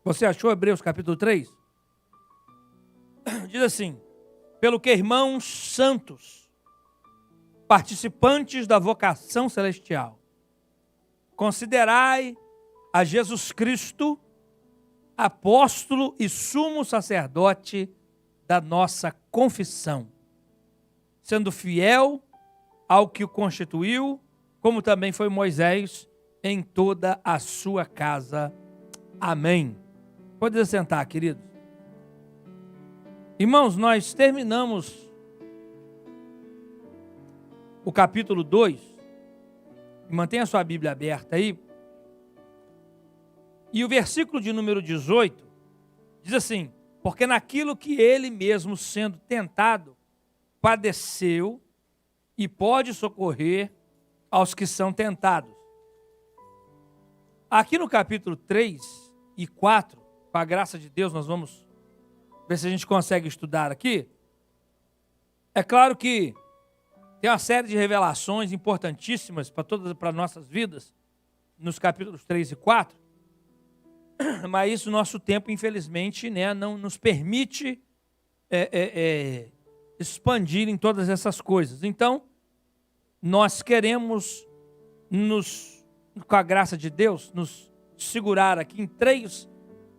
Você achou Hebreus capítulo 3? Diz assim: pelo que, irmãos santos, participantes da vocação celestial, considerai a Jesus Cristo, apóstolo e sumo sacerdote da nossa confissão, sendo fiel ao que o constituiu, como também foi Moisés em toda a sua casa. Amém. Pode assentar, queridos. Irmãos, nós terminamos o capítulo 2. Mantenha a sua Bíblia aberta aí. E o versículo de número 18 diz assim: porque naquilo que ele mesmo, sendo tentado, padeceu e pode socorrer aos que são tentados. Aqui no capítulo 3 e 4, com a graça de Deus, nós vamos ver se a gente consegue estudar aqui. É claro que tem uma série de revelações importantíssimas para nossas vidas, nos capítulos 3 e 4, mas isso, nosso tempo, infelizmente, né, não nos permite expandir em todas essas coisas. Então, nós queremos, com a graça de Deus, nos segurar aqui em 3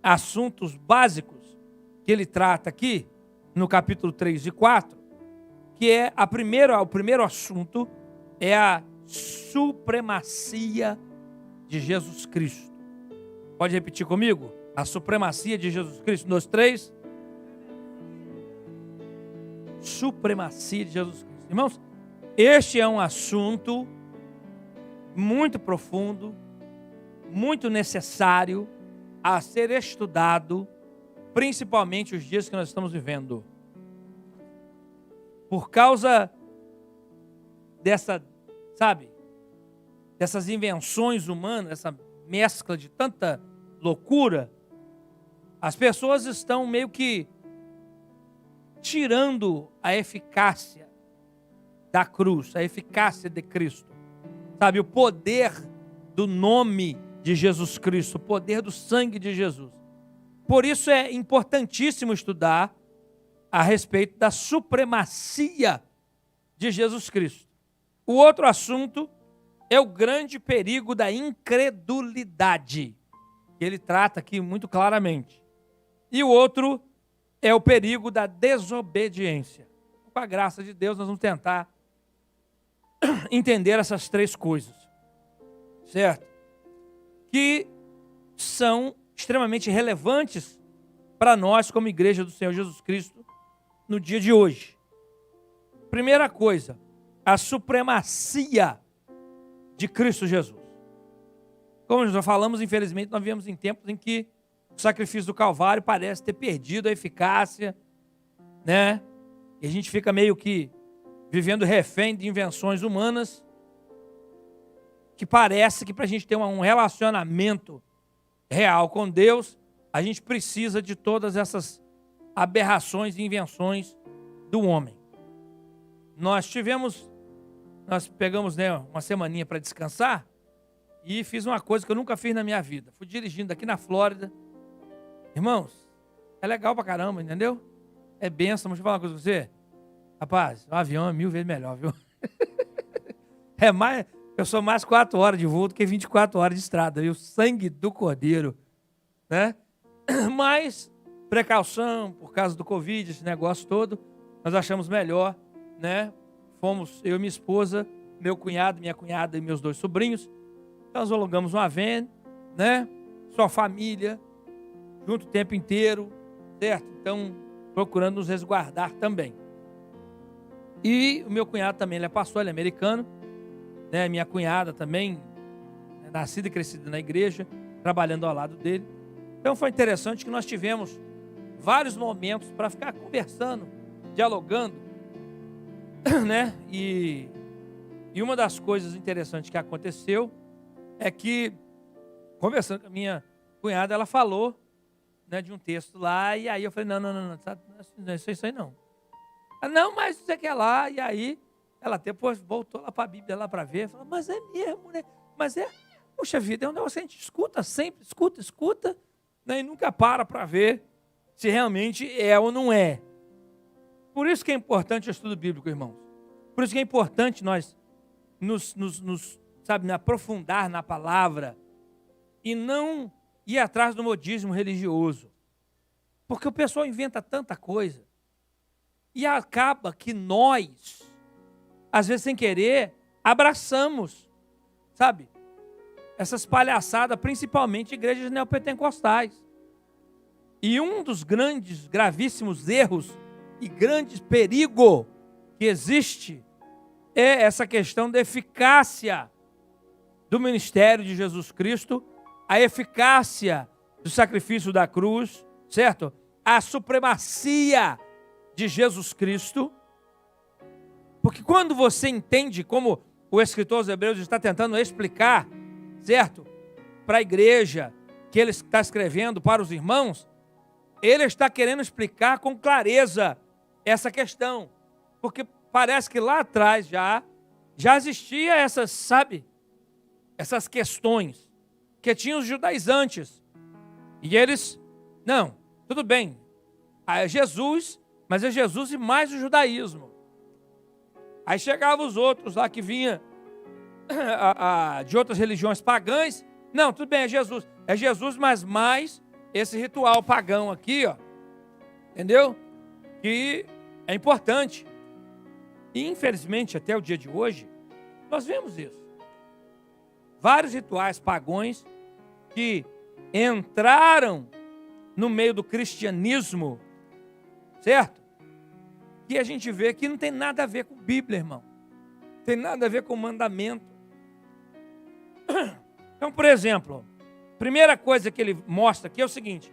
assuntos básicos que ele trata aqui, no capítulo 3 e 4, que é o primeiro assunto é a supremacia de Jesus Cristo. Pode repetir comigo? A supremacia de Jesus Cristo. 1, 2, 3. Supremacia de Jesus Cristo. Irmãos, este é um assunto muito profundo, muito necessário a ser estudado, principalmente os dias que nós estamos vivendo. Por causa dessas invenções humanas, essa mescla de tanta loucura, as pessoas estão meio que tirando a eficácia da cruz, a eficácia de Cristo. Sabe, o poder do nome de Jesus Cristo, o poder do sangue de Jesus. Por isso é importantíssimo estudar a respeito da supremacia de Jesus Cristo. O outro assunto é o grande perigo da incredulidade, que ele trata aqui muito claramente. E o outro é o perigo da desobediência. Com a graça de Deus, nós vamos tentar entender essas 3 coisas, certo? Que são extremamente relevantes para nós como igreja do Senhor Jesus Cristo no dia de hoje. Primeira coisa, a supremacia de Cristo Jesus. Como nós já falamos, infelizmente, nós vivemos em tempos em que o sacrifício do Calvário parece ter perdido a eficácia, né? E a gente fica meio que vivendo refém de invenções humanas, que parece que para a gente ter um relacionamento real com Deus, a gente precisa de todas essas aberrações e invenções do homem. Nós pegamos, né, uma semaninha para descansar e fiz uma coisa que eu nunca fiz na minha vida. Fui dirigindo aqui na Flórida. Irmãos, é legal pra caramba, entendeu? É bênção. Deixa eu falar uma coisa com você. Rapaz, o avião é 1000 vezes melhor, viu? Eu sou mais 4 horas de voo do que 24 horas de estrada, viu? Sangue do Cordeiro, né? Mas, precaução, por causa do Covid, esse negócio todo, nós achamos melhor, né? Fomos eu e minha esposa, meu cunhado, minha cunhada e meus 2 sobrinhos. Então, nós alugamos uma van, né? Sua família, junto o tempo inteiro, certo? Então, procurando nos resguardar também. E o meu cunhado também, ele é pastor, ele é americano, né? Minha cunhada também, nascida e crescida na igreja, trabalhando ao lado dele. Então, foi interessante que nós tivemos vários momentos para ficar conversando, dialogando, né? E uma das coisas interessantes que aconteceu é que, conversando com a minha cunhada, ela falou, né, de um texto lá, e aí eu falei, não é isso aí não. Ela, não, mas isso aqui é lá, e aí ela depois voltou lá para a Bíblia lá para ver, falou, mas é mesmo, né? Mas puxa vida, é um negócio que a gente escuta sempre, escuta, né, e nunca para ver se realmente é ou não é. Por isso que é importante o estudo bíblico, irmãos. Por isso que é importante nós nos aprofundar na palavra e não ir atrás do modismo religioso. Porque o pessoal inventa tanta coisa e acaba que nós, às vezes sem querer, abraçamos, sabe? Essas palhaçadas, principalmente igrejas neopentecostais. E um dos grandes, gravíssimos erros e grande perigo que existe é essa questão da eficácia do ministério de Jesus Cristo, a eficácia do sacrifício da cruz, certo? A supremacia de Jesus Cristo. Porque quando você entende como o escritor aos Hebreus está tentando explicar, certo? Para a igreja que ele está escrevendo para os irmãos, ele está querendo explicar com clareza essa questão. Porque parece que lá atrás já existia essas questões que tinham os judaizantes. E eles, não, tudo bem, é Jesus, mas é Jesus e mais o judaísmo. Aí chegavam os outros lá que vinha de outras religiões pagãs. Não, tudo bem, é Jesus, mas mais esse ritual pagão aqui, ó, entendeu? Que é importante. E infelizmente até o dia de hoje nós vemos isso. Vários rituais pagãos que entraram no meio do cristianismo, certo? Que a gente vê que não tem nada a ver com Bíblia, irmão. Tem nada a ver com mandamento. Então, por exemplo, a primeira coisa que ele mostra aqui é o seguinte.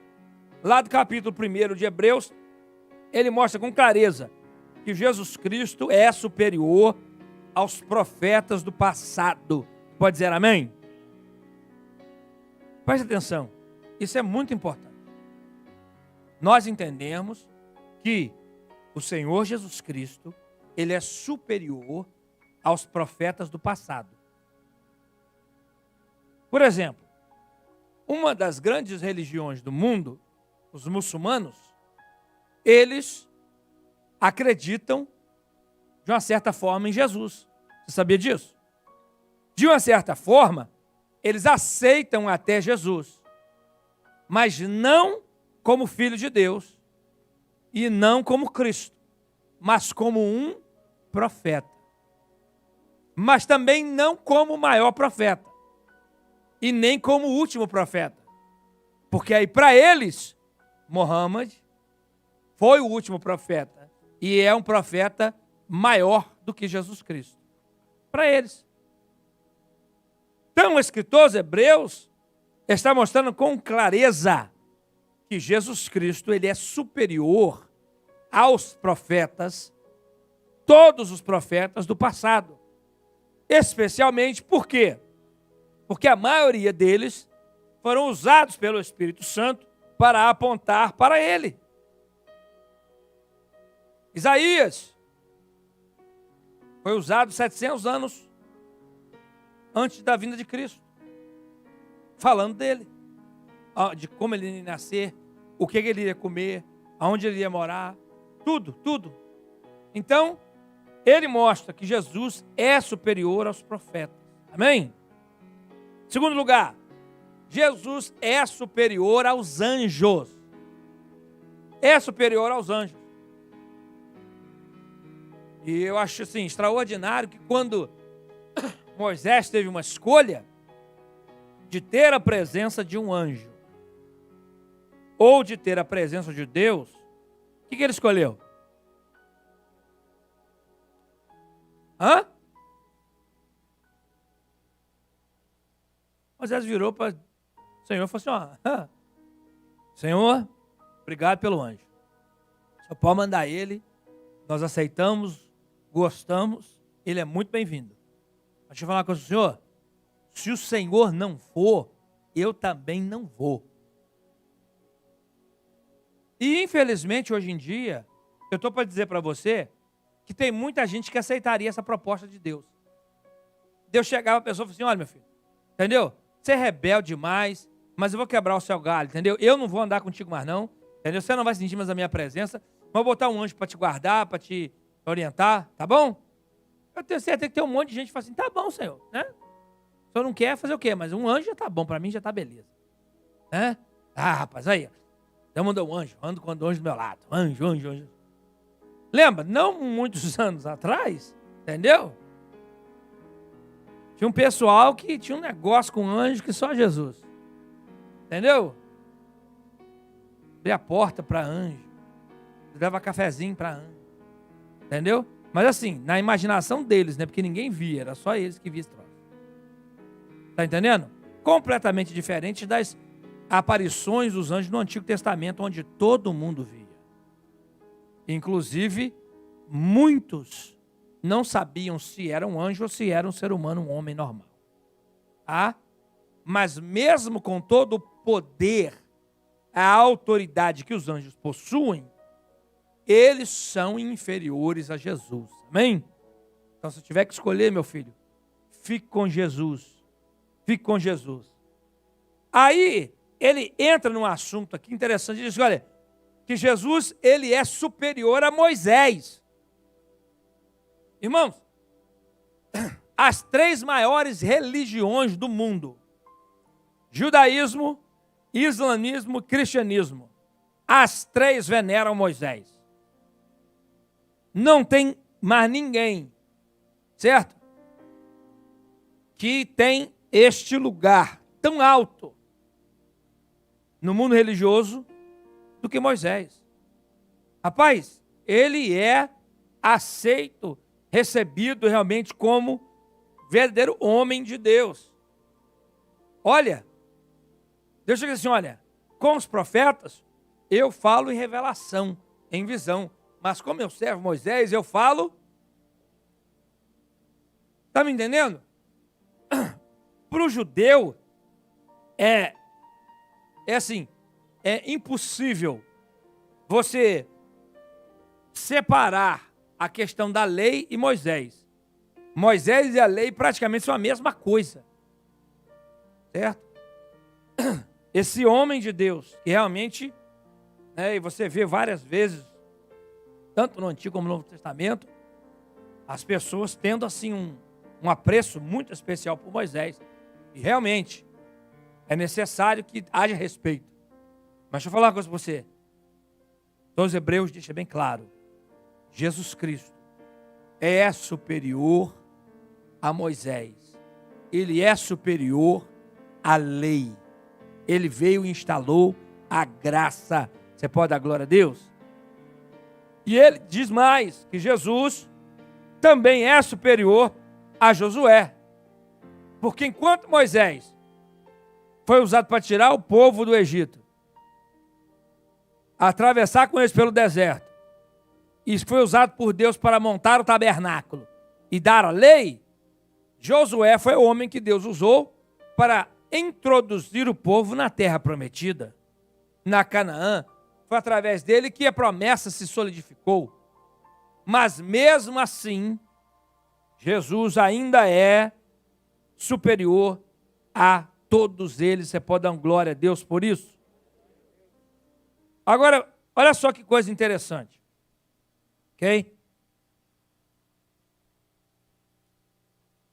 Lá do capítulo 1 de Hebreus, ele mostra com clareza que Jesus Cristo é superior aos profetas do passado. Pode dizer amém? Preste atenção. Isso é muito importante. Nós entendemos que o Senhor Jesus Cristo, ele é superior aos profetas do passado. Por exemplo, uma das grandes religiões do mundo, os muçulmanos, eles acreditam de uma certa forma em Jesus. Você sabia disso? De uma certa forma, eles aceitam até Jesus, mas não como filho de Deus e não como Cristo, mas como um profeta. Mas também não como o maior profeta e nem como o último profeta. Porque aí para eles, Muhammad foi o último profeta e é um profeta maior do que Jesus Cristo. Para eles. Então o escritor aos Hebreus está mostrando com clareza que Jesus Cristo ele é superior aos profetas, todos os profetas do passado. Especialmente por quê? Porque a maioria deles foram usados pelo Espírito Santo para apontar para ele. Isaías foi usado 700 anos antes da vinda de Cristo, falando dele, de como ele ia nascer, o que ele ia comer, aonde ele ia morar, tudo. Então, ele mostra que Jesus é superior aos profetas. Amém? Segundo lugar, Jesus é superior aos anjos. É superior aos anjos. E eu acho assim, extraordinário que quando Moisés teve uma escolha de ter a presença de um anjo ou de ter a presença de Deus, o que ele escolheu? Moisés virou para o Senhor e falou assim, Senhor, obrigado pelo anjo. O Senhor pode mandar ele, nós aceitamos, gostamos, ele é muito bem-vindo. Mas deixa eu falar uma coisa, Senhor, se o Senhor não for, eu também não vou. E infelizmente hoje em dia, eu estou para dizer para você que tem muita gente que aceitaria essa proposta de Deus. Deus chegava a pessoa e falava assim, olha meu filho, entendeu? Você é rebelde demais, mas eu vou quebrar o seu galho, entendeu? Eu não vou andar contigo mais não, entendeu? Você não vai sentir mais a minha presença, mas eu vou botar um anjo para te guardar, para te orientar, tá bom? Eu tenho certeza que tem um monte de gente que fala assim, tá bom, Senhor, né? O Senhor não quer fazer o quê? Mas um anjo já tá bom, para mim já tá beleza, né? Ah, rapaz, aí, Deus mandou um anjo, ando com o anjo do meu lado, anjo. Lembra? Não muitos anos atrás, entendeu? Tinha um pessoal que tinha um negócio com anjo que só Jesus. Entendeu? Abria a porta para anjo. Dava cafezinho para anjo. Entendeu? Mas assim, na imaginação deles, né? Porque ninguém via, era só eles que viam esse troço. Tá entendendo? Completamente diferente das aparições dos anjos no Antigo Testamento, onde todo mundo via. Inclusive, muitos não sabiam se era um anjo ou se era um ser humano, um homem normal. Tá? Mas mesmo com todo o poder, a autoridade que os anjos possuem, eles são inferiores a Jesus. Amém? Então, se tiver que escolher, meu filho, fique com Jesus. Fique com Jesus. Aí, ele entra num assunto aqui interessante. Ele diz, olha, que Jesus, ele é superior a Moisés. Irmãos, as 3 maiores religiões do mundo, judaísmo, islamismo e cristianismo, as 3 veneram Moisés. Não tem mais ninguém, certo? Que tem este lugar tão alto no mundo religioso do que Moisés. Rapaz, ele é aceito, recebido realmente como verdadeiro homem de Deus. Olha, Deus chega assim, olha, com os profetas eu falo em revelação, em visão, mas com meu servo Moisés eu falo. Está me entendendo? Para o judeu é assim, é impossível você separar a questão da lei e Moisés. Moisés e a lei praticamente são a mesma coisa. Certo? Esse homem de Deus, que realmente, e você vê várias vezes, tanto no Antigo como no Novo Testamento, as pessoas tendo assim um apreço muito especial por Moisés. E realmente é necessário que haja respeito. Mas deixa eu falar uma coisa para você. Os Hebreus deixam bem claro. Jesus Cristo é superior a Moisés. Ele é superior à lei. Ele veio e instalou a graça. Você pode dar glória a Deus? E ele diz mais, que Jesus também é superior a Josué. Porque enquanto Moisés foi usado para tirar o povo do Egito, atravessar com eles pelo deserto, e foi usado por Deus para montar o tabernáculo e dar a lei, Josué foi o homem que Deus usou para introduzir o povo na terra prometida, na Canaã. Foi através dele que a promessa se solidificou. Mas mesmo assim, Jesus ainda é superior a todos eles. Você pode dar glória a Deus por isso? Agora, olha só que coisa interessante. Ok?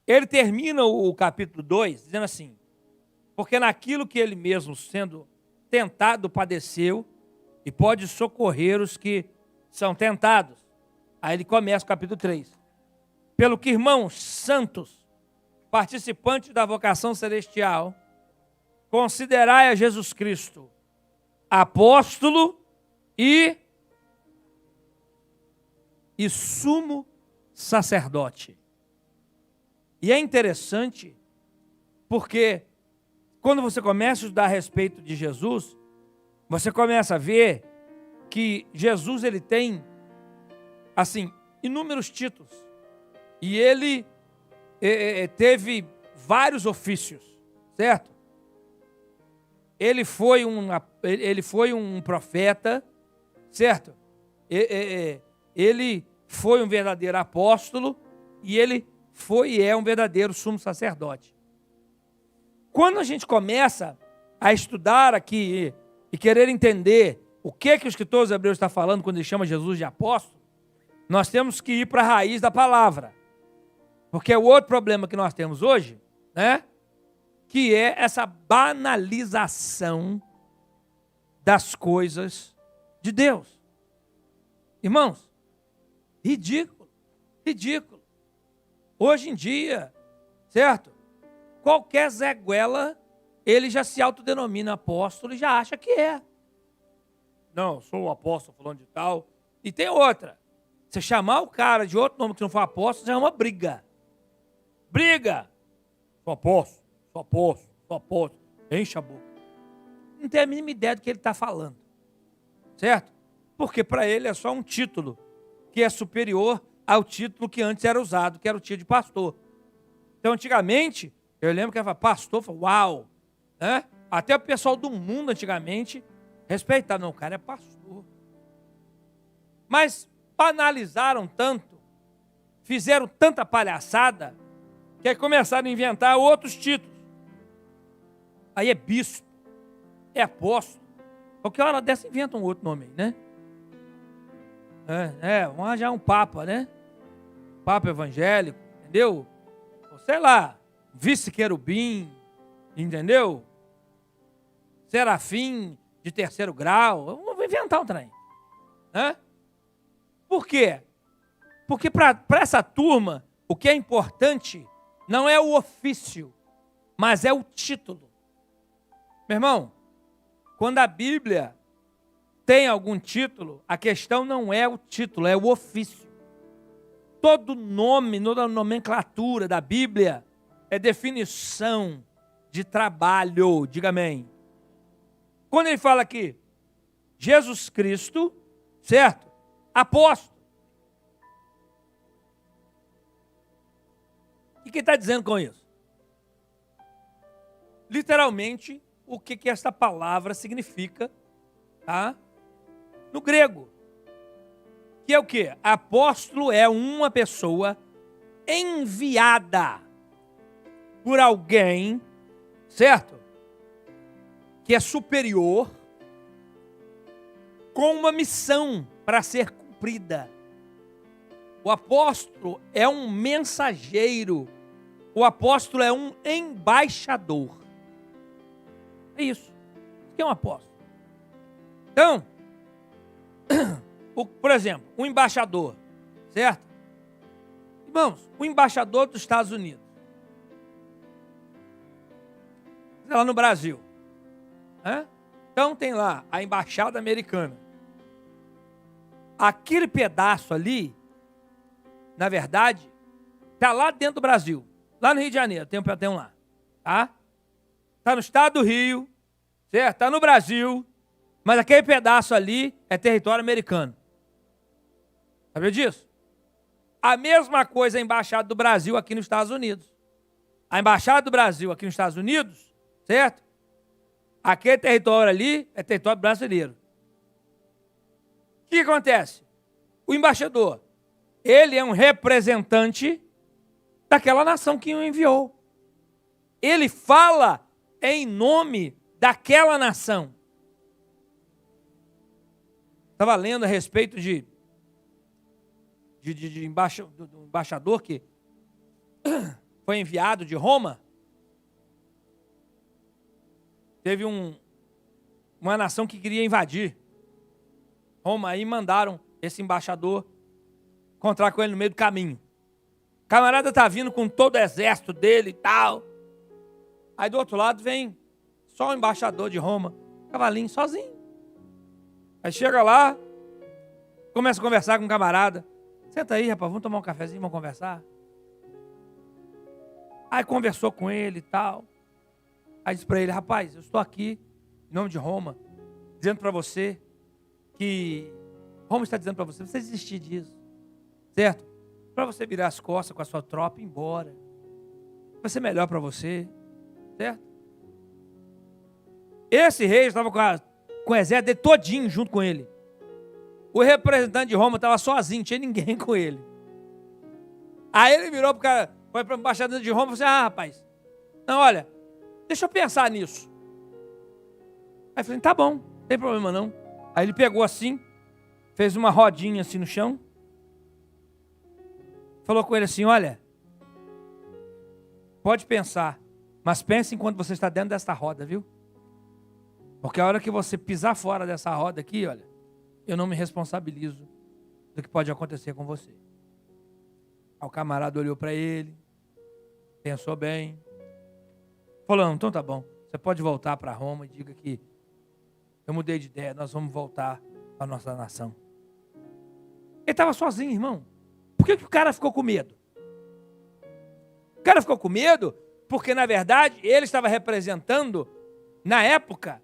Ele termina o capítulo 2 dizendo assim, porque naquilo que ele mesmo sendo tentado padeceu e pode socorrer os que são tentados. Aí ele começa o capítulo 3. Pelo que, irmãos santos, participantes da vocação celestial, considerai a Jesus Cristo apóstolo e sumo sacerdote. E é interessante porque quando você começa a estudar a respeito de Jesus, você começa a ver que Jesus ele tem assim inúmeros títulos e ele teve vários ofícios, certo? Ele foi um profeta, certo? Ele foi um verdadeiro apóstolo e ele foi e é um verdadeiro sumo sacerdote. Quando a gente começa a estudar aqui e querer entender o que o escritor dos Hebreus está falando quando ele chama Jesus de apóstolo, nós temos que ir para a raiz da palavra. Porque o outro problema que nós temos hoje, né, que é essa banalização das coisas de Deus. Irmãos, ridículo, ridículo. Hoje em dia, certo? Qualquer Zé Goela, ele já se autodenomina apóstolo e já acha que é. Não, sou o apóstolo falando de tal. E tem outra. Você chamar o cara de outro nome que não for apóstolo, já é uma briga. Briga! Sou apóstolo, sou apóstolo, sou apóstolo. Enche a boca. Não tem a mínima ideia do que ele está falando. Certo? Porque para ele é só um título que é superior ao título que antes era usado, que era o título de pastor. Então, antigamente, eu lembro que ele falava, pastor, uau! Né? Até o pessoal do mundo, antigamente, respeitava. Não, o cara é pastor. Mas banalizaram tanto, fizeram tanta palhaçada, que aí começaram a inventar outros títulos. Aí é bispo, é apóstolo. Qualquer hora dessa inventam um outro nome aí, né? Vamos arranjar um papa, né? Papa evangélico, entendeu? Ou sei lá, vice-querubim, entendeu? Serafim de 3º grau. Vamos inventar um trem. Né? Por quê? Porque para essa turma, o que é importante não é o ofício, mas é o título. Meu irmão, quando a Bíblia tem algum título, a questão não é o título, é o ofício. Todo nome, toda nomenclatura da Bíblia é definição de trabalho. Diga amém. Quando ele fala aqui, Jesus Cristo, certo? Apóstolo. O que ele está dizendo com isso? Literalmente, o que essa palavra significa, tá? No grego. Que é o quê? Apóstolo é uma pessoa enviada por alguém, certo? Que é superior, com uma missão para ser cumprida. O apóstolo é um mensageiro. O apóstolo é um embaixador. É isso. O que é um apóstolo? Então, por exemplo, um embaixador, certo? Irmãos, o embaixador dos Estados Unidos. Lá no Brasil. Então tem lá a embaixada americana. Aquele pedaço ali, na verdade, está lá dentro do Brasil. Lá no Rio de Janeiro, tem um lá. Tá? Está no estado do Rio, certo? Está no Brasil, mas aquele pedaço ali é território americano. Sabia disso? A mesma coisa a embaixada do Brasil aqui nos Estados Unidos. A embaixada do Brasil aqui nos Estados Unidos, certo? Aquele território ali é território brasileiro. O que acontece? O embaixador, ele é um representante daquela nação que o enviou. Ele fala em nome daquela nação. Estava lendo a respeito do embaixador que foi enviado de Roma. Teve uma nação que queria invadir Roma, aí mandaram esse embaixador encontrar com ele no meio do caminho. O camarada está vindo com todo o exército dele e tal. Aí do outro lado vem só o embaixador de Roma, cavalinho, sozinho. Aí chega lá, começa a conversar com o camarada. Senta aí, rapaz, vamos tomar um cafezinho, vamos conversar. Aí conversou com ele e tal. Aí disse para ele, rapaz, eu estou aqui, em nome de Roma, dizendo para você que Roma está dizendo para você desistir disso, certo? Para você virar as costas com a sua tropa e ir embora. Vai ser melhor para você, certo? Esse rei estava com o exército dele todinho junto com ele. O representante de Roma estava sozinho, não tinha ninguém com ele. Aí ele virou para o cara, foi para o embaixador de Roma e falou assim, rapaz, não, olha, deixa eu pensar nisso. Aí eu falei, tá bom, não tem problema não. Aí ele pegou assim, fez uma rodinha assim no chão, falou com ele assim, olha, pode pensar, mas pense enquanto você está dentro dessa roda, viu? Porque a hora que você pisar fora dessa roda aqui, olha, eu não me responsabilizo do que pode acontecer com você. Aí o camarada olhou para ele, pensou bem, falou, então tá bom, você pode voltar para Roma e diga que eu mudei de ideia, nós vamos voltar para a nossa nação. Ele estava sozinho, irmão. Por que o cara ficou com medo? O cara ficou com medo porque, na verdade, ele estava representando, na época,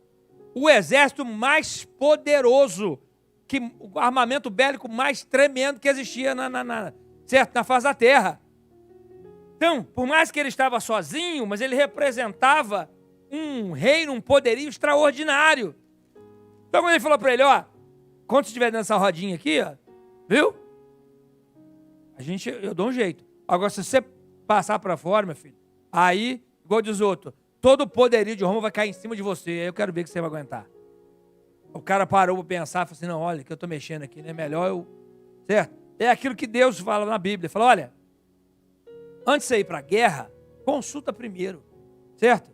o exército mais poderoso, o armamento bélico mais tremendo que existia certo? Na face da terra. Então, por mais que ele estava sozinho, mas ele representava um reino, um poderio extraordinário. Então, quando ele falou para ele, ó, quando você estiver nessa rodinha aqui, ó, viu? Eu dou um jeito. Agora, se você passar para fora, meu filho, aí, igual diz outro, todo o poderio de Roma vai cair em cima de você. Aí eu quero ver que você vai aguentar. O cara parou para pensar e falou assim, não, olha, que eu estou mexendo aqui, né? Melhor eu... Certo? É aquilo que Deus fala na Bíblia. Ele fala, olha, antes de você ir para a guerra, consulta primeiro. Certo?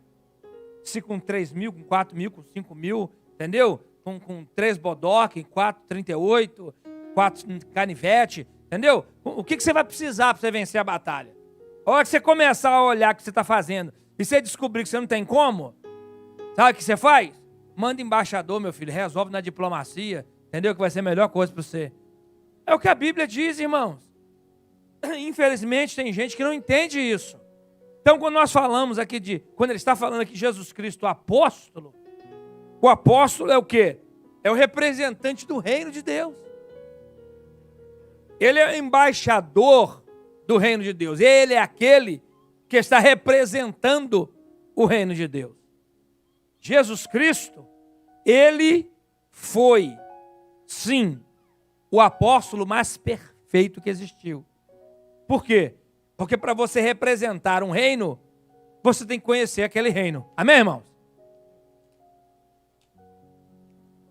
Se com 3 mil, com 4 mil, com 5 mil, entendeu? Com 3 bodoque, 4, 38, 4 canivete, entendeu? O que você vai precisar para você vencer a batalha? A hora que você começar a olhar o que você está fazendo e você descobrir que você não tem como, sabe o que você faz? Manda embaixador, meu filho, resolve na diplomacia, entendeu? Que vai ser a melhor coisa para você. É o que a Bíblia diz, irmãos. Infelizmente tem gente que não entende isso. Então quando nós falamos aqui quando ele está falando aqui de Jesus Cristo, o apóstolo é o quê? É o representante do reino de Deus. Ele é embaixador do reino de Deus. Ele é aquele que está representando o reino de Deus. Jesus Cristo, ele foi, sim, o apóstolo mais perfeito que existiu. Por quê? Porque para você representar um reino, você tem que conhecer aquele reino. Amém, irmãos?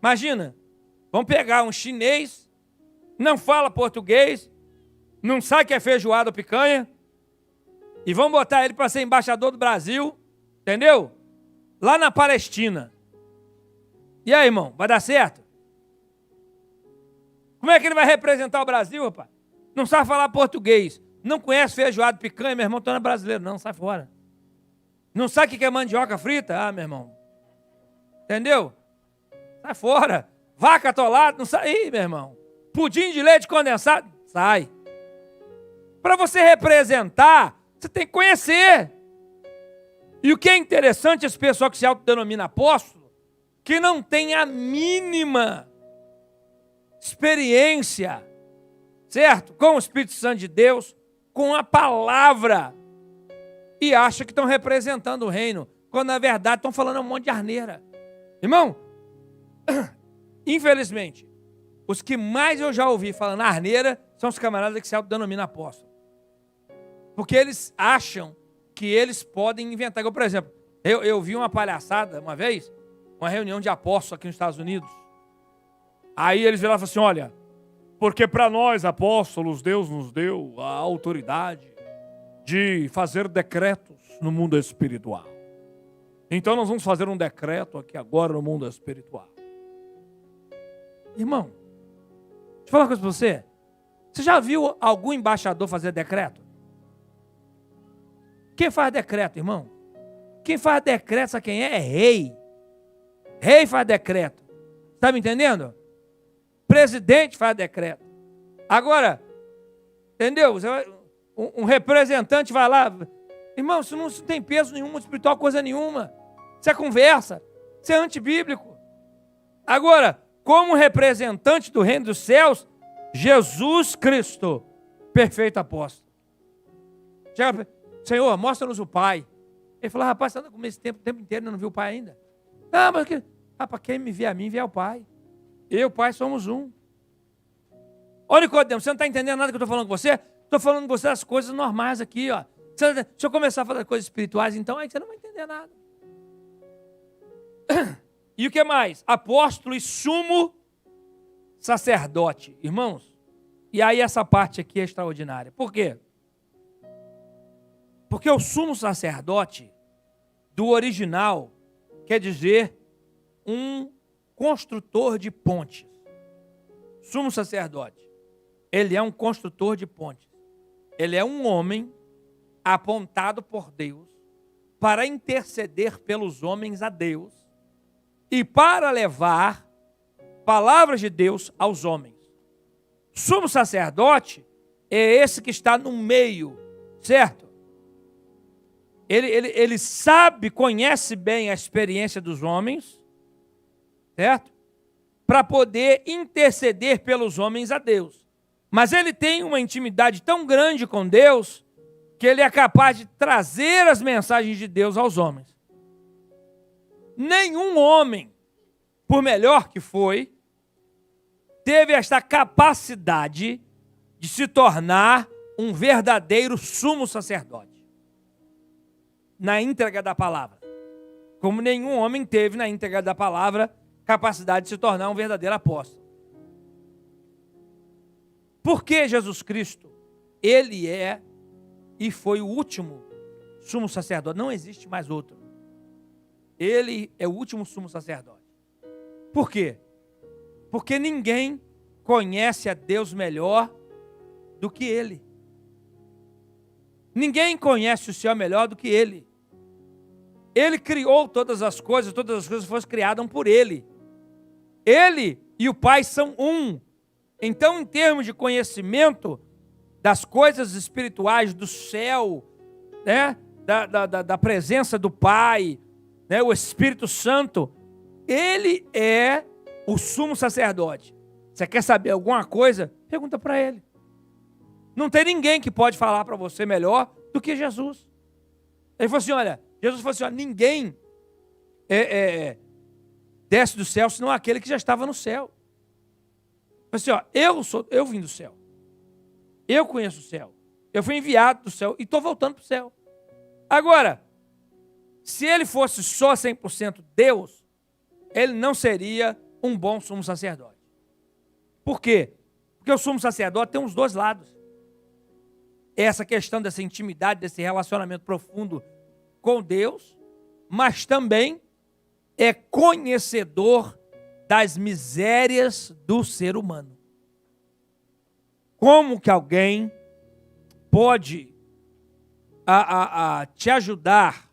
Imagina, vamos pegar um chinês, não fala português, não sabe que é feijoada ou picanha, e vamos botar ele para ser embaixador do Brasil, entendeu? Lá na Palestina. E aí, irmão, vai dar certo? Como é que ele vai representar o Brasil, rapaz? Não sabe falar português, não conhece feijoada, picanha, meu irmão, tu não é brasileiro, não, sai fora. Não sabe o que é mandioca frita? Ah, meu irmão. Entendeu? Sai fora. Vaca atolada, não sai. Ih, meu irmão. Pudim de leite condensado, sai. Para você representar, você tem que conhecer. E o que é interessante, esse pessoal que se autodenomina apóstolo, que não tem a mínima experiência, certo? Com o Espírito Santo de Deus, com a palavra, e acha que estão representando o reino, quando na verdade estão falando um monte de asneira. Irmão, infelizmente, os que mais eu já ouvi falando asneira são os camaradas que se autodenominam apóstolos. Porque eles acham que eles podem inventar. Por exemplo, eu vi uma palhaçada uma vez, uma reunião de apóstolos aqui nos Estados Unidos. Aí eles viraram e falaram assim, olha, porque para nós apóstolos, Deus nos deu a autoridade de fazer decretos no mundo espiritual. Então nós vamos fazer um decreto aqui agora no mundo espiritual. Irmão, deixa eu falar uma coisa para você. Você já viu algum embaixador fazer decreto? Quem faz decreto, irmão? Quem faz decreto, sabe quem é? É rei. Rei faz decreto. Está me entendendo? Presidente faz decreto. Agora, entendeu? Um representante vai lá. Irmão, isso não tem peso nenhum, espiritual, coisa nenhuma. Isso é conversa. Isso é antibíblico. Agora, como representante do reino dos céus, Jesus Cristo, perfeito apóstolo. Chega, Senhor, mostra-nos o Pai. Ele falou, rapaz, você anda comigo esse tempo inteiro e não viu o Pai ainda? Não, mas para quem me vê a mim, vê ao Pai. Eu e o Pai somos um. Ô Nicodemo, você não está entendendo nada que eu estou falando com você? Estou falando com você das coisas normais aqui, ó. Se eu começar a falar coisas espirituais, então aí você não vai entender nada. E o que mais? Apóstolo e sumo sacerdote. Irmãos, e aí essa parte aqui é extraordinária. Por quê? Porque o sumo sacerdote, do original, quer dizer um construtor de pontes. Sumo sacerdote, ele é um construtor de pontes. Ele é um homem apontado por Deus para interceder pelos homens a Deus e para levar palavras de Deus aos homens. Sumo sacerdote é esse que está no meio, certo? Ele sabe, conhece bem a experiência dos homens, certo? Para poder interceder pelos homens a Deus. Mas ele tem uma intimidade tão grande com Deus que ele é capaz de trazer as mensagens de Deus aos homens. Nenhum homem, por melhor que foi, teve esta capacidade de se tornar um verdadeiro sumo sacerdote na íntegra da palavra. Como nenhum homem teve na íntegra da palavra capacidade de se tornar um verdadeiro apóstolo. Porque Jesus Cristo, ele é e foi o último sumo sacerdote. Não existe mais outro. Ele é o último sumo sacerdote. Por quê? Porque ninguém conhece a Deus melhor do que ele. Ninguém conhece o céu melhor do que ele. Ele criou todas as coisas foram criadas por ele. Ele e o Pai são um. Então, em termos de conhecimento das coisas espirituais do céu, né, da presença do Pai, né, o Espírito Santo, ele é o sumo sacerdote. Você quer saber alguma coisa? Pergunta para ele. Não tem ninguém que pode falar para você melhor do que Jesus. Ele falou assim, olha, Jesus falou assim, olha, ninguém desce do céu senão aquele que já estava no céu. Ele falou assim, ó, eu vim do céu. Eu conheço o céu. Eu fui enviado do céu e estou voltando para o céu. Agora, se ele fosse só 100% Deus, ele não seria um bom sumo sacerdote. Por quê? Porque o sumo sacerdote tem os dois lados. Essa questão dessa intimidade, desse relacionamento profundo com Deus, mas também é conhecedor das misérias do ser humano. Como que alguém pode te ajudar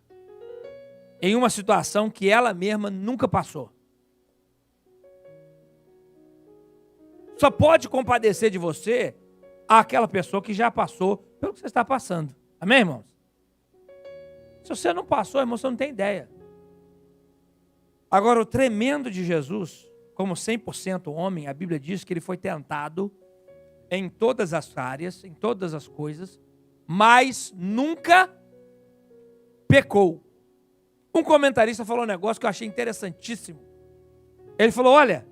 em uma situação que ela mesma nunca passou? Só pode compadecer de você aquela pessoa que já passou pelo que você está passando. Amém, irmãos? Se você não passou, irmão, você não tem ideia. Agora, o tremendo de Jesus, como 100% homem, a Bíblia diz que ele foi tentado em todas as áreas, em todas as coisas, mas nunca pecou. Um comentarista falou um negócio que eu achei interessantíssimo. Ele falou, olha,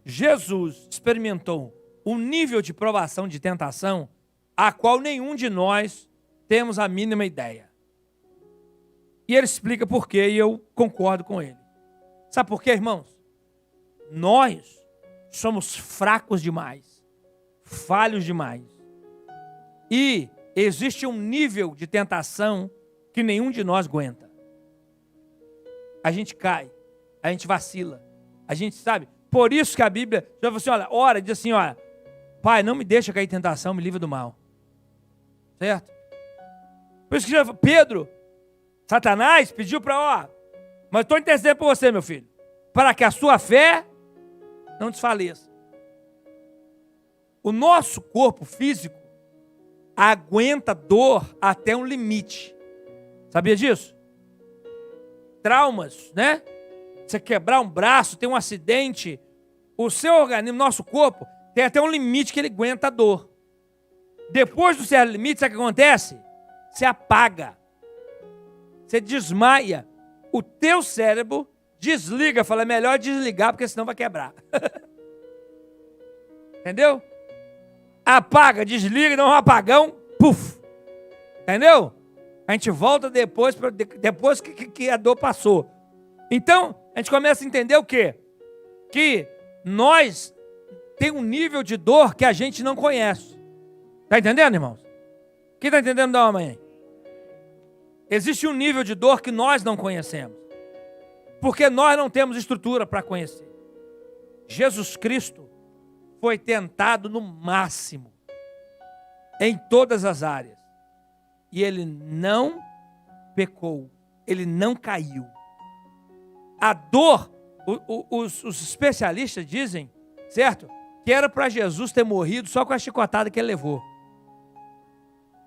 Jesus experimentou um nível de provação, de tentação, a qual nenhum de nós temos a mínima ideia. E ele explica por quê, e eu concordo com ele. Sabe por quê, irmãos? Nós somos fracos demais, falhos demais. E existe um nível de tentação que nenhum de nós aguenta. A gente cai, a gente vacila, a gente sabe. Por isso que a Bíblia já falou assim, olha, ora, diz assim, olha, Pai, não me deixa cair em tentação, me livra do mal. Certo? Por isso que Pedro, Satanás pediu para, mas estou intercedendo por você, meu filho, para que a sua fé não desfaleça. O nosso corpo físico aguenta dor até um limite. Sabia disso? Traumas, né? Você quebrar um braço, ter um acidente, o seu organismo, nosso corpo, tem até um limite que ele aguenta a dor. Depois do certo limite, sabe o que acontece? Você apaga. Você desmaia. O teu cérebro desliga. Fala, é melhor desligar, porque senão vai quebrar. Entendeu? Apaga, desliga, dá um apagão, puf. Entendeu? A gente volta depois que a dor passou. Então, a gente começa a entender o quê? Que nós tem um nível de dor que a gente não conhece. Está entendendo, irmãos? Quem está entendendo, dá uma mãe? Existe um nível de dor que nós não conhecemos. Porque nós não temos estrutura para conhecer. Jesus Cristo foi tentado no máximo, em todas as áreas. E ele não pecou, ele não caiu. A dor, os especialistas dizem, certo? Que era para Jesus ter morrido só com a chicotada que ele levou.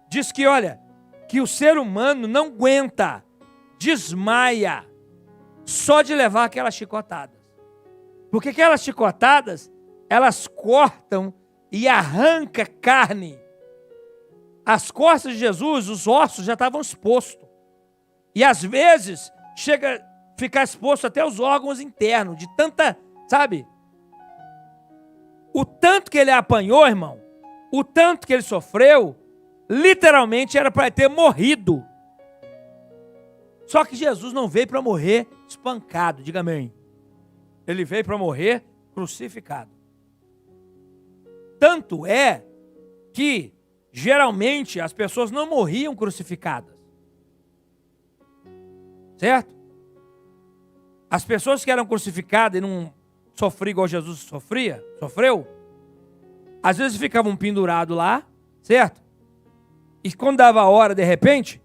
Diz que, olha, que o ser humano não aguenta, desmaia, só de levar aquelas chicotadas. Porque aquelas chicotadas, elas cortam e arrancam carne. As costas de Jesus, os ossos já estavam expostos. E às vezes, chega a ficar exposto até os órgãos internos, de tanta, sabe? O tanto que ele apanhou, irmão, o tanto que ele sofreu, literalmente era para ter morrido. Só que Jesus não veio para morrer espancado, diga amém. Ele veio para morrer crucificado. Tanto é que, geralmente, as pessoas não morriam crucificadas. Certo? As pessoas que eram crucificadas e não sofriam igual Jesus sofreu, às vezes ficavam pendurados lá, certo? E quando dava a hora, de repente,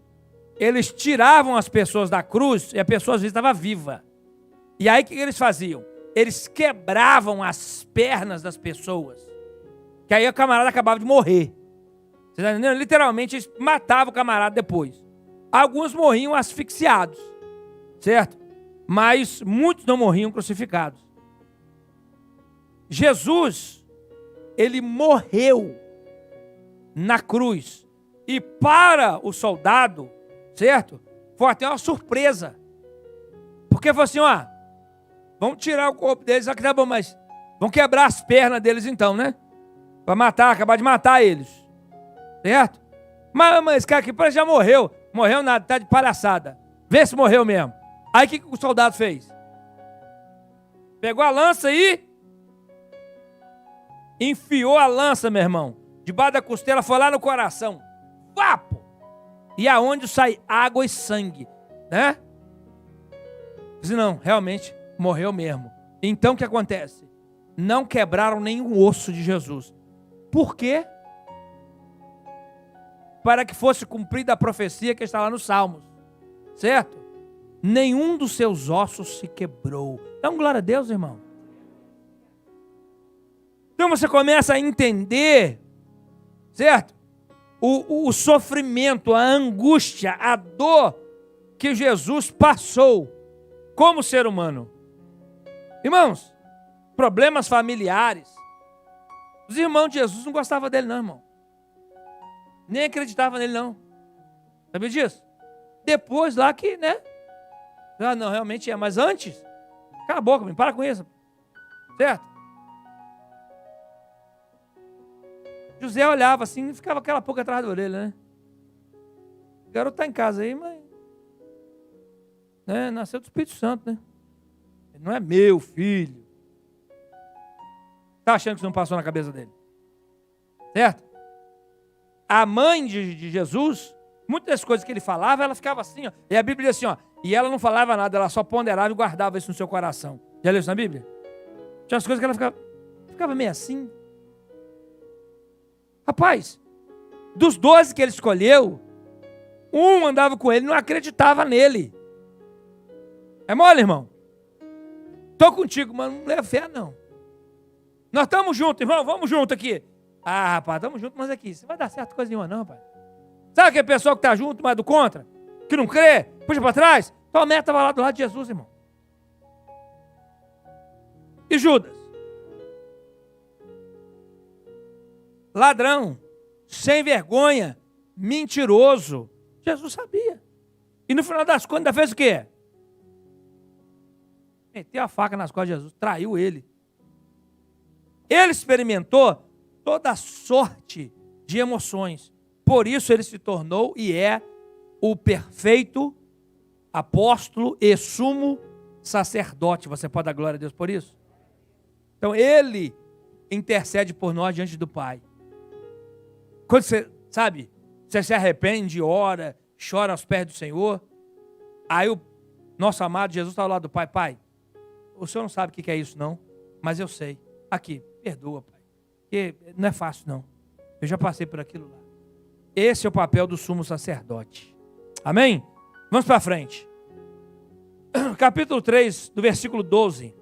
eles tiravam as pessoas da cruz e a pessoa às vezes estava viva. E aí o que eles faziam? Eles quebravam as pernas das pessoas. Que aí o camarada acabava de morrer. Você está entendendo? Literalmente eles matavam o camarada depois. Alguns morriam asfixiados, certo? Mas muitos não morriam crucificados. Jesus, ele morreu na cruz. E para o soldado, certo? Foi até uma surpresa. Porque falou assim, ó, vamos tirar o corpo deles, só que tá bom, mas vamos quebrar as pernas deles então, né? Para matar, acabar de matar eles. Certo? Mas esse cara aqui parece que já morreu. Morreu nada, tá de palhaçada. Vê se morreu mesmo. Aí o que o soldado fez? Pegou a lança e enfiou a lança, meu irmão, debaixo da costela, foi lá no coração. Vapo! E aonde sai água e sangue, né? Diz, não, realmente morreu mesmo. Então o que acontece? Não quebraram nenhum osso de Jesus. Por quê? Para que fosse cumprida a profecia que está lá nos Salmos. Certo? Nenhum dos seus ossos se quebrou. Então, glória a Deus, irmão. Então você começa a entender, certo? O sofrimento, a angústia, a dor que Jesus passou como ser humano. Irmãos, problemas familiares. Os irmãos de Jesus não gostavam dele não, irmão. Nem acreditavam nele não. Sabia disso? Depois lá que, né? Ah, não, realmente é. Mas antes, cala a boca, meu, para com isso. Certo? José olhava assim e ficava aquela pouco atrás da orelha, né? O garoto está em casa aí, mas... né? Nasceu do Espírito Santo, né? Ele não é meu filho. Está achando que isso não passou na cabeça dele? Certo? A mãe de Jesus, muitas das coisas que ele falava, ela ficava assim, ó. E a Bíblia diz assim, ó. E ela não falava nada, ela só ponderava e guardava isso no seu coração. Já leu isso na Bíblia? Tinha as coisas que ela ficava meio assim. Rapaz, dos 12 que ele escolheu, um andava com ele, não acreditava nele. É mole, irmão? Estou contigo, mas não leva fé, não. Nós estamos juntos, irmão, vamos junto aqui. Ah, rapaz, estamos juntos, mas aqui, você vai dar certo coisa nenhuma, não, rapaz. Sabe aquele pessoal que está junto, mas do contra? Que não crê, puxa para trás? Tomé estava lá do lado de Jesus, irmão. E Judas? Ladrão, sem vergonha, mentiroso. Jesus sabia. E no final das contas, ainda fez o quê? Meteu a faca nas costas de Jesus, traiu ele. Ele experimentou toda sorte de emoções. Por isso ele se tornou e é o perfeito apóstolo e sumo sacerdote. Você pode dar glória a Deus por isso? Então, ele intercede por nós diante do Pai. Quando você, sabe, você se arrepende, ora, chora aos pés do Senhor, aí o nosso amado Jesus está ao lado do Pai. Pai, o Senhor não sabe o que é isso não, mas eu sei. Aqui, perdoa, Pai. Porque não é fácil não. Eu já passei por aquilo lá. Esse é o papel do sumo sacerdote. Amém? Vamos para frente. Capítulo 3, do versículo 12.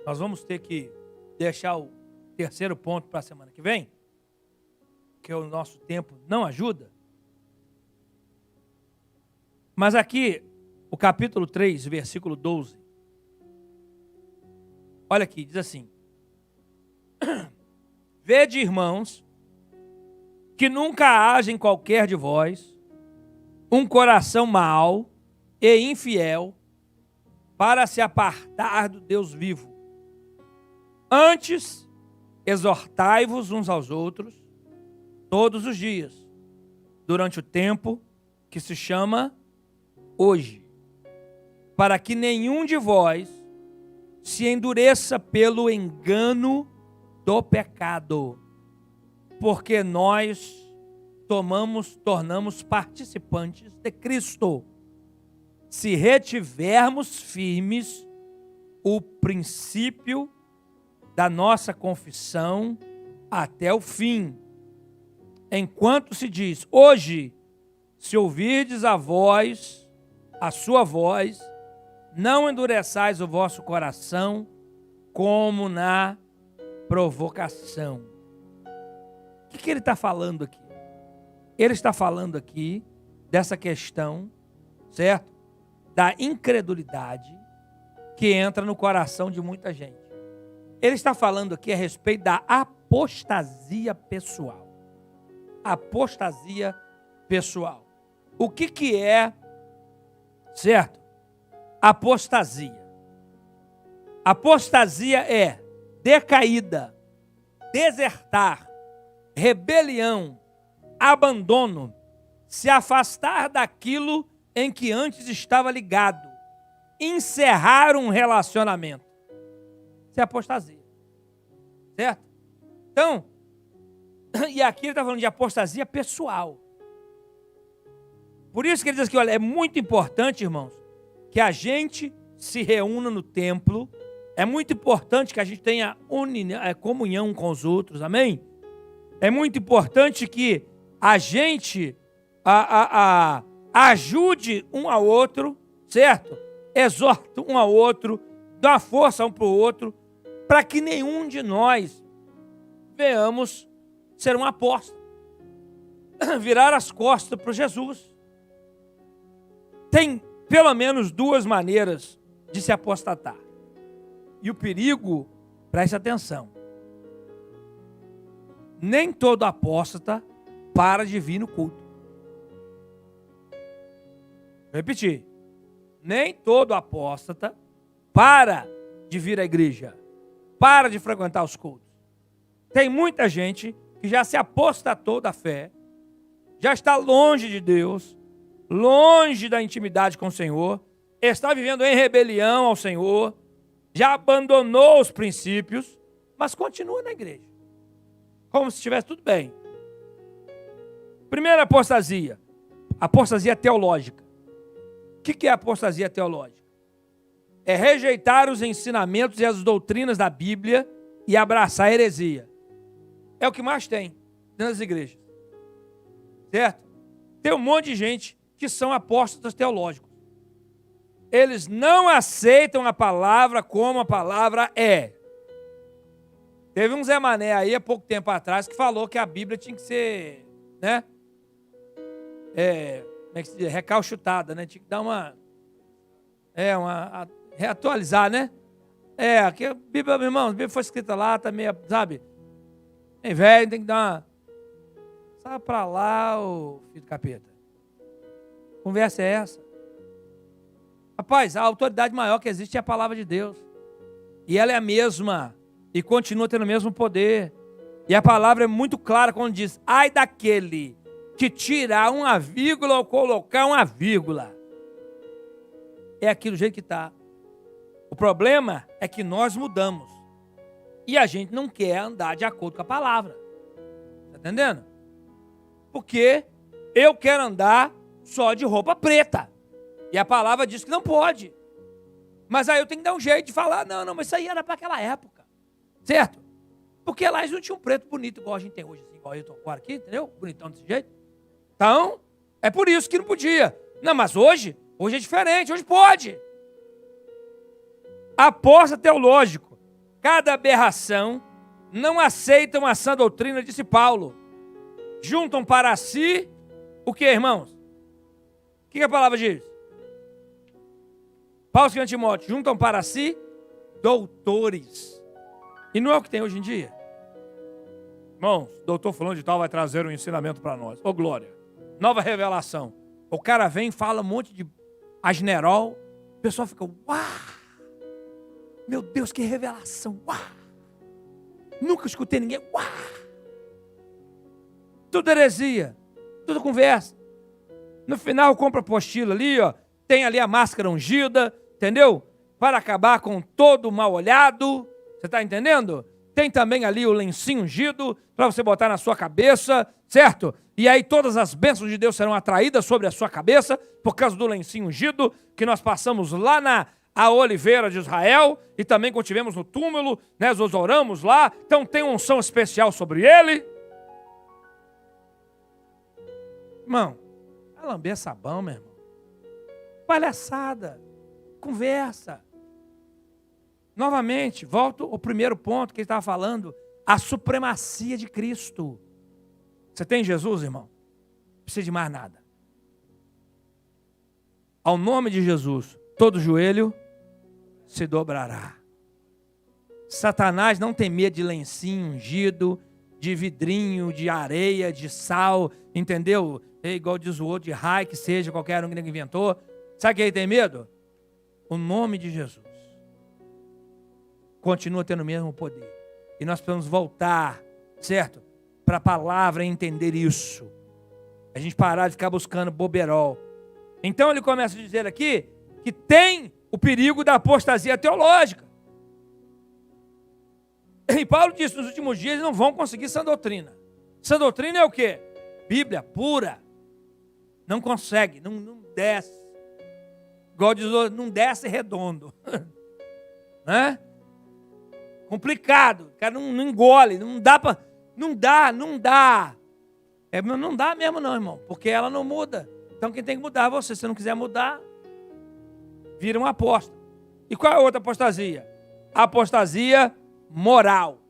Nós vamos ter que deixar o terceiro ponto para a semana que vem, que o nosso tempo não ajuda. Mas aqui, o capítulo 3, versículo 12. Olha aqui, diz assim: Vede, irmãos, que nunca haja em qualquer de vós um coração mau e infiel para se apartar do Deus vivo. Antes, exortai-vos uns aos outros todos os dias, durante o tempo que se chama hoje, para que nenhum de vós se endureça pelo engano do pecado, porque nós tornamos participantes de Cristo, se retivermos firmes o princípio da nossa confissão até o fim. Enquanto se diz, hoje, se ouvirdes a sua voz, não endureçais o vosso coração, como na provocação. O que ele está falando aqui? Ele está falando aqui dessa questão, certo? Da incredulidade que entra no coração de muita gente. Ele está falando aqui a respeito da apostasia pessoal. Apostasia pessoal. O que é, certo? Apostasia. Apostasia é decaída, desertar, rebelião, abandono, se afastar daquilo em que antes estava ligado, encerrar um relacionamento. Isso é apostasia. Certo? Então, e aqui ele está falando de apostasia pessoal. Por isso que ele diz aqui, olha, é muito importante, irmãos, que a gente se reúna no templo. É muito importante que a gente tenha comunhão com os outros, amém? É muito importante que a gente ajude um ao outro, certo? Exorte um ao outro, dá força um para o outro, para que nenhum de nós venhamos ser um apóstolo, virar as costas para Jesus. Tem pelo menos duas maneiras de se apostatar. E o perigo, preste atenção, nem todo apóstata para de vir no culto. Vou repetir, nem todo apóstata para de vir à igreja, para de frequentar os cultos. Tem muita gente que já se apostatou da fé, já está longe de Deus, longe da intimidade com o Senhor, está vivendo em rebelião ao Senhor, já abandonou os princípios, mas continua na igreja, como se estivesse tudo bem. Primeira apostasia, apostasia teológica. O que é apostasia teológica? É rejeitar os ensinamentos e as doutrinas da Bíblia e abraçar a heresia. É o que mais tem nas igrejas. Certo? Tem um monte de gente que são apóstatas teológicos. Eles não aceitam a palavra como a palavra é. Teve um Zé Mané aí, há pouco tempo atrás, que falou que a Bíblia tinha que ser, né? Como é que se diz? Recalchutada, né? Tinha que dar reatualizar, né? Aqui a Bíblia, meu irmão, a Bíblia foi escrita lá, tá meio, sabe? Tem velho, tem que dar uma... Sai pra lá, ô filho do capeta. Conversa é essa? Rapaz, a autoridade maior que existe é a palavra de Deus. E ela é a mesma. E continua tendo o mesmo poder. E a palavra é muito clara quando diz: ai daquele que tirar uma vírgula ou colocar uma vírgula. É aquilo do jeito que está. O problema é que nós mudamos. E a gente não quer andar de acordo com a palavra. Está entendendo? Porque eu quero andar só de roupa preta. E a palavra diz que não pode. Mas aí eu tenho que dar um jeito de falar: não, mas isso aí era para aquela época. Certo? Porque lá eles não tinham um preto bonito igual a gente tem hoje, assim, igual eu estou agora aqui, entendeu? Bonitão desse jeito. Então, é por isso que não podia. Não, mas hoje é diferente, hoje pode. Aposta teológico. Cada aberração não aceitam a sã doutrina, disse Paulo. Juntam para si o que, irmãos? O que a palavra diz? Paulo escreveu a Timóteo: juntam para si doutores. E não é o que tem hoje em dia. Irmãos, doutor fulano de tal vai trazer um ensinamento para nós. Ô glória. Nova revelação. O cara vem e fala um monte de asnerol. O pessoal fica: uau! Meu Deus, que revelação! Uau! Nunca escutei ninguém. Uau! Tudo heresia. Tudo conversa. No final, compra a apostila ali, ó. Tem ali a máscara ungida, entendeu? Para acabar com todo o mal olhado. Você está entendendo? Tem também ali o lencinho ungido para você botar na sua cabeça, certo? E aí todas as bênçãos de Deus serão atraídas sobre a sua cabeça por causa do lencinho ungido que nós passamos lá na Oliveira de Israel e também quando estivemos no túmulo, né, nós oramos lá. Então tem uma unção especial sobre ele. Irmão, vai lamber sabão, meu irmão. Palhaçada, conversa. Novamente, volto ao primeiro ponto que ele estava falando, a supremacia de Cristo. Você tem Jesus, irmão? Não precisa de mais nada. Ao nome de Jesus, todo joelho se dobrará. Satanás não tem medo de lencinho ungido, de vidrinho, de areia, de sal, entendeu? É igual diz o outro, de raio, que seja, qualquer um que inventou. Sabe quem ele tem medo? O nome de Jesus continua tendo o mesmo poder. E nós precisamos voltar, certo? Para a palavra entender isso. A gente parar de ficar buscando boberol. Então ele começa a dizer aqui que tem o perigo da apostasia teológica. E Paulo disse: nos últimos dias eles não vão conseguir sã doutrina. Sã doutrina é o quê? Bíblia pura. Não consegue, não desce. Igual diz o outro, não desce redondo. Né? Complicado, o cara não engole, não dá para. Não dá. Não dá mesmo não, irmão, porque ela não muda. Então quem tem que mudar é você. Se não quiser mudar, vira um apóstolo. E qual é a outra apostasia? A apostasia moral.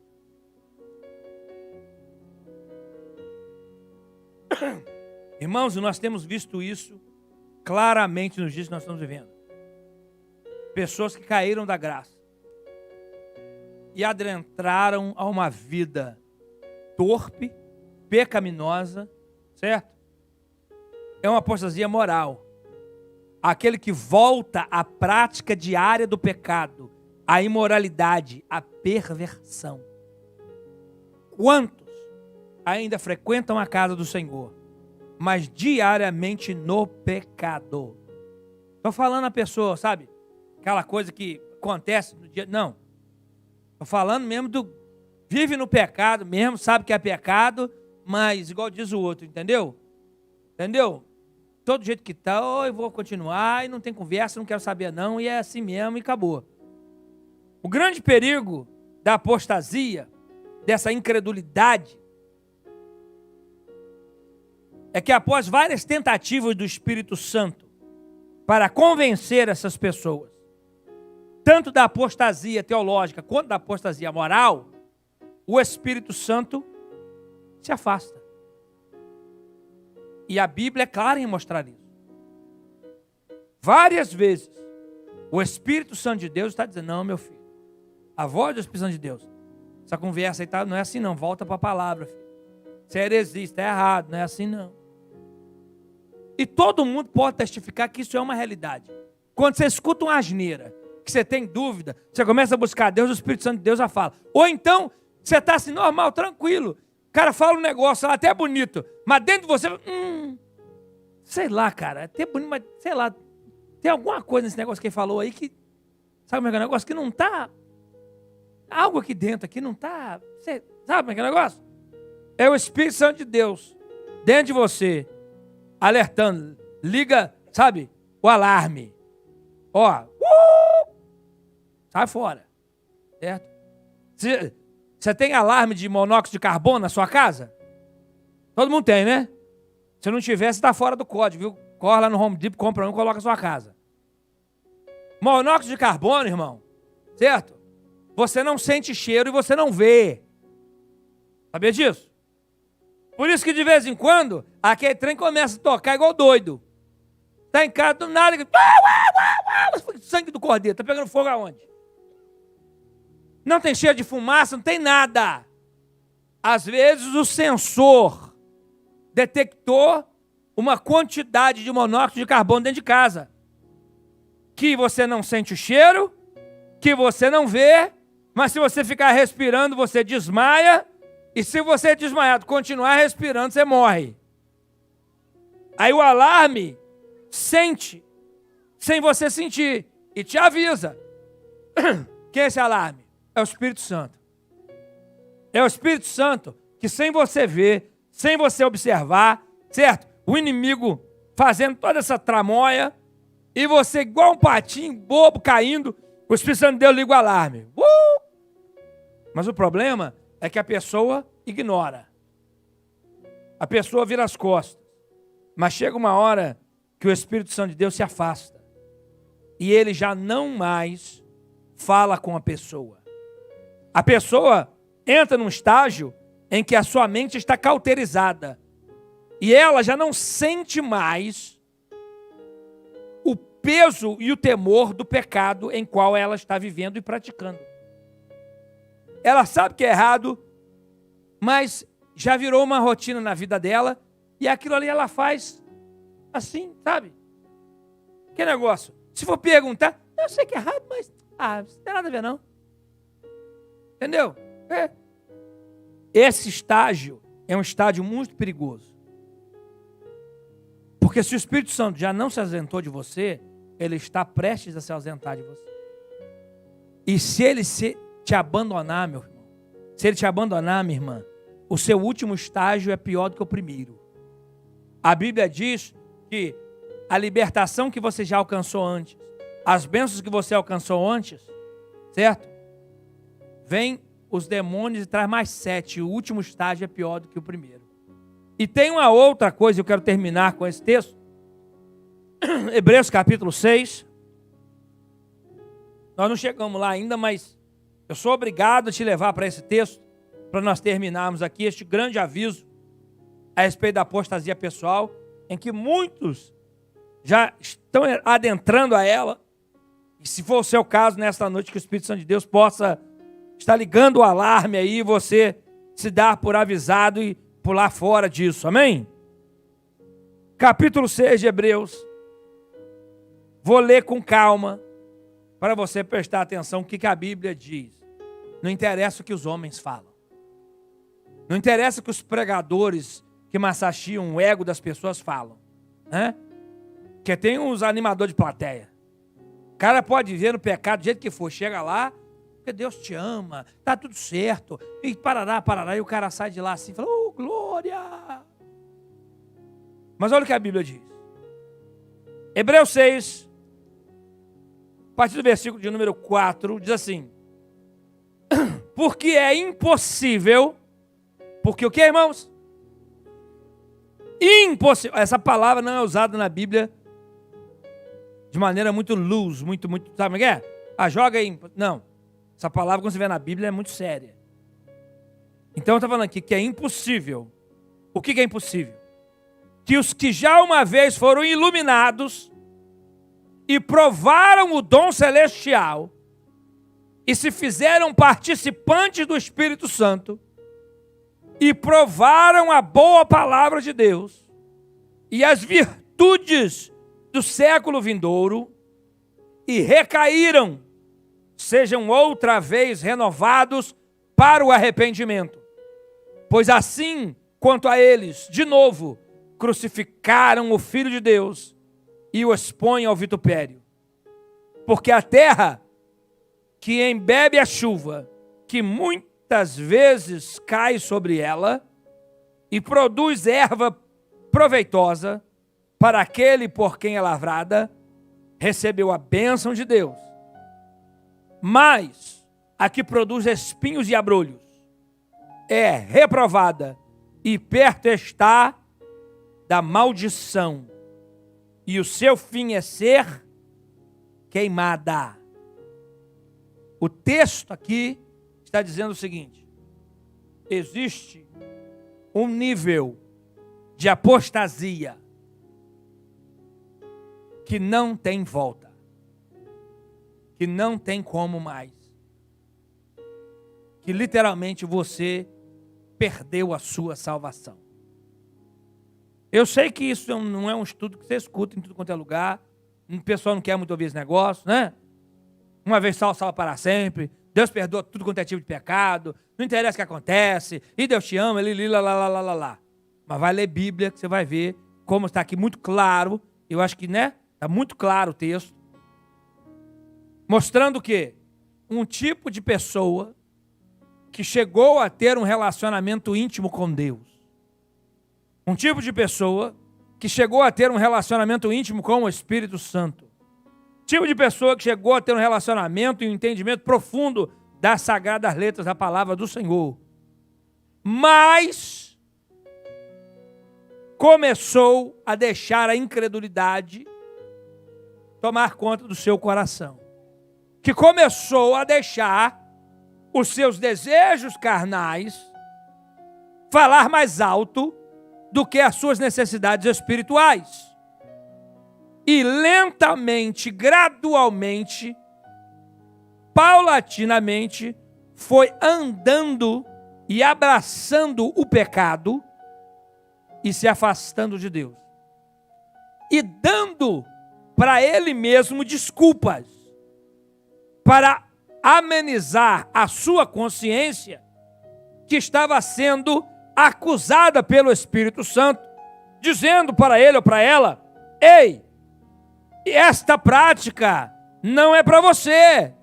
Irmãos, nós temos visto isso claramente nos dias que nós estamos vivendo. Pessoas que caíram da graça e adentraram a uma vida torpe, pecaminosa, certo? É uma apostasia moral. Aquele que volta à prática diária do pecado, à imoralidade, à perversão. Quantos ainda frequentam a casa do Senhor, mas diariamente no pecado? Estou falando a pessoa, sabe? Aquela coisa que acontece no dia... Não. Estou falando mesmo do... Vive no pecado mesmo, sabe que é pecado, mas igual diz o outro, entendeu? Entendeu? Todo jeito que está, eu vou continuar, e não tem conversa, não quero saber não, e é assim mesmo e acabou. O grande perigo da apostasia, dessa incredulidade, é que após várias tentativas do Espírito Santo para convencer essas pessoas, tanto da apostasia teológica quanto da apostasia moral, o Espírito Santo se afasta. E a Bíblia é clara em mostrar isso. Várias vezes, o Espírito Santo de Deus está dizendo: não, meu filho, a voz do Espírito Santo de Deus, essa conversa aí tá, não é assim não, volta para a palavra, filho. Isso é heresia, está errado, não é assim não. E todo mundo pode testificar que isso é uma realidade. Quando você escuta uma asneira, que você tem dúvida, você começa a buscar Deus, o Espírito Santo de Deus já fala. Ou então, Você está assim, normal, tranquilo. O cara fala um negócio lá, até bonito. Mas dentro de você, sei lá, cara, até bonito, mas sei lá. Tem alguma coisa nesse negócio que ele falou aí que, sabe como é que é o negócio? Que não está, algo aqui dentro, aqui não está, sabe como é que é o negócio? É o Espírito Santo de Deus, dentro de você, alertando, liga, sabe, o alarme. Ó, sai fora, certo? Você tem alarme de monóxido de carbono na sua casa? Todo mundo tem, né? Se não tiver, você está fora do código, viu? Corre lá no Home Depot, compra um e coloca na sua casa. Monóxido de carbono, irmão, certo? Você não sente cheiro e você não vê. Sabia disso? Por isso que de vez em quando, aquele trem começa a tocar igual doido. Está em casa, do nada, sangue do cordeiro, está pegando fogo aonde? Não tem cheiro de fumaça, não tem nada. Às vezes o sensor detectou uma quantidade de monóxido de carbono dentro de casa, que você não sente o cheiro, que você não vê, mas se você ficar respirando, você desmaia, e se você desmaiado continuar respirando, você morre. Aí o alarme sente, sem você sentir, e te avisa. Quem é esse alarme? É o Espírito Santo. É o Espírito Santo que sem você ver, sem você observar, certo? O inimigo fazendo toda essa tramóia, e você igual um patinho bobo caindo, o Espírito Santo de Deus liga o alarme. Mas o problema é que a pessoa ignora. A pessoa vira as costas. Mas chega uma hora que o Espírito Santo de Deus se afasta. E ele já não mais fala com a pessoa. A pessoa entra num estágio em que a sua mente está cauterizada. E ela já não sente mais o peso e o temor do pecado em qual ela está vivendo e praticando. Ela sabe que é errado, mas já virou uma rotina na vida dela, e aquilo ali ela faz assim, sabe? Que negócio? Se for perguntar, eu sei que é errado, mas não tem nada a ver não. Entendeu? Esse estágio é um estágio muito perigoso. Porque se o Espírito Santo já não se ausentou de você, ele está prestes a se ausentar de você. E se ele te abandonar, meu irmão, se ele te abandonar, minha irmã, o seu último estágio é pior do que o primeiro. A Bíblia diz que a libertação que você já alcançou antes, as bênçãos que você alcançou antes, certo? Vem os demônios e traz mais 7. O último estágio é pior do que o primeiro. E tem uma outra coisa, eu quero terminar com esse texto. Hebreus capítulo 6. Nós não chegamos lá ainda, mas eu sou obrigado a te levar para esse texto, para nós terminarmos aqui este grande aviso a respeito da apostasia pessoal, em que muitos já estão adentrando a ela. E se for o seu caso, nesta noite, que o Espírito Santo de Deus possa estar ligando o alarme aí, e você se dar por avisado e pular fora disso, amém? Capítulo 6 de Hebreus. Vou ler com calma, para você prestar atenção no que a Bíblia diz. Não interessa o que os homens falam. Não interessa o que os pregadores que massagiam o ego das pessoas falam. Né? Porque tem uns animadores de plateia. O cara pode viver no pecado do jeito que for. Chega lá, porque Deus te ama, tá tudo certo. E parará, e o cara sai de lá assim e fala, oh, glória! Mas olha o que a Bíblia diz. Hebreus 6, a partir do versículo de número 4, diz assim: porque é impossível, porque o que, irmãos? Impossível. Essa palavra não é usada na Bíblia de maneira muito loose, muito, sabe o que é? Joga aí. Não. Essa palavra, quando você vê na Bíblia, é muito séria. Então, eu estou falando aqui que é impossível. O que é impossível? Que os que já uma vez foram iluminados e provaram o dom celestial e se fizeram participantes do Espírito Santo e provaram a boa palavra de Deus e as virtudes do século vindouro e recaíram, sejam outra vez renovados para o arrependimento. Pois assim quanto a eles, de novo, crucificaram o Filho de Deus e o expõem ao vitupério. Porque a terra que embebe a chuva, que muitas vezes cai sobre ela, e produz erva proveitosa para aquele por quem é lavrada, recebeu a bênção de Deus. Mas a que produz espinhos e abrolhos é reprovada, e perto está da maldição, e o seu fim é ser queimada. O texto aqui está dizendo o seguinte: existe um nível de apostasia que não tem volta, que não tem como mais, que literalmente você perdeu a sua salvação. Eu sei que isso não é um estudo que você escuta em tudo quanto é lugar, o pessoal não quer muito ouvir esse negócio, né? Uma vez salvo, salva para sempre, Deus perdoa tudo quanto é tipo de pecado, não interessa o que acontece, e Deus te ama, lá. Mas vai ler Bíblia que você vai ver como está aqui muito claro, eu acho que, né? Está muito claro o texto, mostrando o quê? Um tipo de pessoa que chegou a ter um relacionamento íntimo com Deus. Um tipo de pessoa que chegou a ter um relacionamento íntimo com o Espírito Santo. Tipo de pessoa que chegou a ter um relacionamento e um entendimento profundo das sagradas letras da palavra do Senhor. Mas começou a deixar a incredulidade tomar conta do seu coração. Que começou a deixar os seus desejos carnais falar mais alto do que as suas necessidades espirituais. E lentamente, gradualmente, paulatinamente, foi andando e abraçando o pecado e se afastando de Deus. E dando para ele mesmo desculpas para amenizar a sua consciência, que estava sendo acusada pelo Espírito Santo, dizendo para ele ou para ela: ei, esta prática não é para você.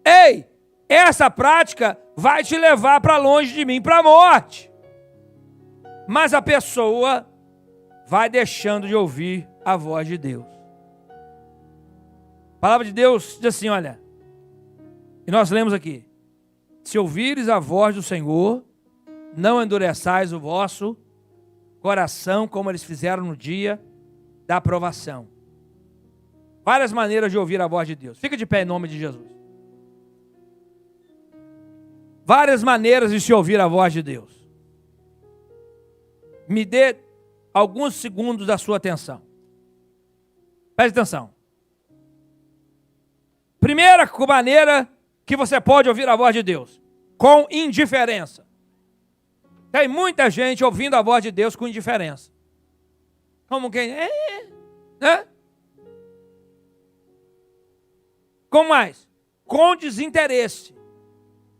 Ei, essa prática vai te levar para longe de mim, para a morte. Mas a pessoa vai deixando de ouvir a voz de Deus. A palavra de Deus diz assim, olha, e nós lemos aqui: se ouvires a voz do Senhor, não endureçais o vosso coração, como eles fizeram no dia da provação. Várias maneiras de ouvir a voz de Deus. Fica de pé em nome de Jesus. Várias maneiras de se ouvir a voz de Deus. Me dê alguns segundos da sua atenção. Preste atenção. Primeira maneira que você pode ouvir a voz de Deus: com indiferença. Tem muita gente ouvindo a voz de Deus com indiferença. Como quem... né? Com mais? Com desinteresse.